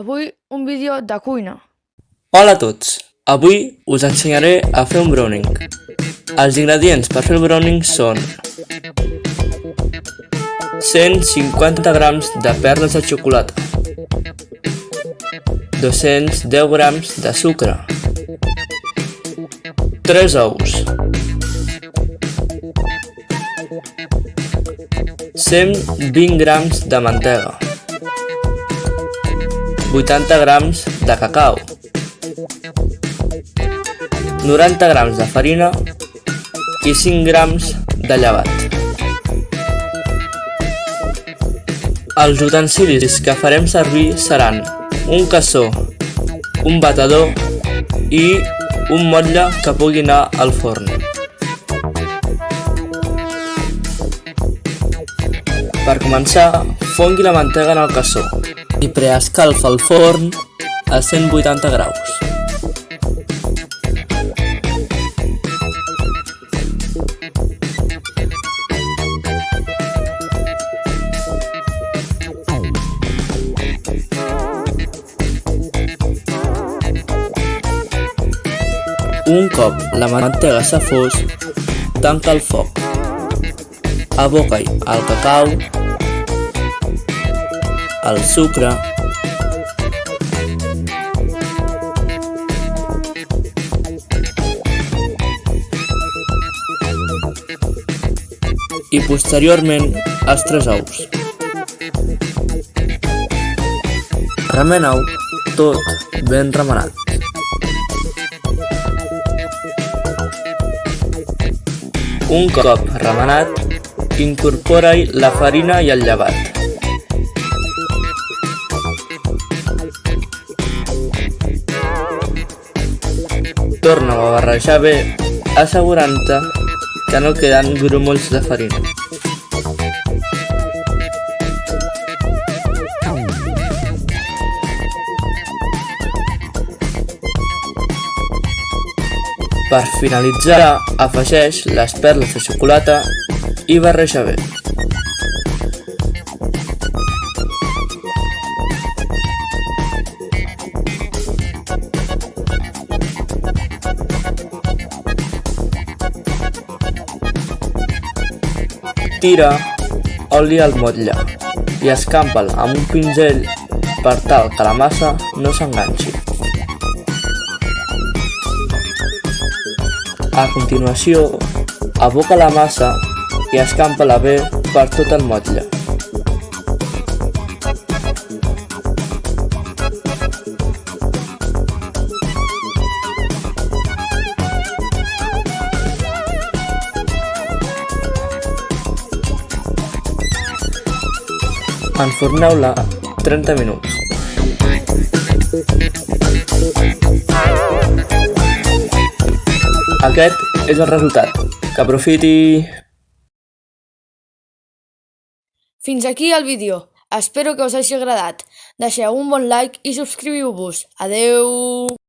Avui un vídeo de cuina. Hola a tots! Avui us ensenyaré a fer un browning. Els ingredients per fer el browning són 150 grams de perles de xocolata, 210 grams de sucre, 3 ous, 120 grams de mantega, 80 grams de cacau, 90 grams de farina i 5 grams de llevat. Els utensilis que farem servir seran un cassó, un batedor i un motlle que pugui anar al forn. Per començar, fongui la mantega en el cassó i preescalfa el forn a 180 graus. Un cop la mantega s'ha fos, tanca el foc. Aboca-hi el cacau, el sucre, i posteriorment els 3 ous. Remena-ho tot ben remenat. Un cop remenat, incorpora-hi la farina i el llevat. Torna-ho a barrejar bé, assegurant-te que no queden grumolls de farina. Per finalitzar, afegeix les perles de xocolata i barreja bé. Tira oli al motlle i escampa'l amb un pinzell per tal que la massa no s'enganxi. A continuació, aboca la massa i escampa-la bé per tot el motlle. Enforneu-la 30 minuts. Aquest és el resultat. Que aprofiti! Fins aquí el vídeo. Espero que us hagi agradat. Deixeu un bon like i subscriviu-vos. Adeu!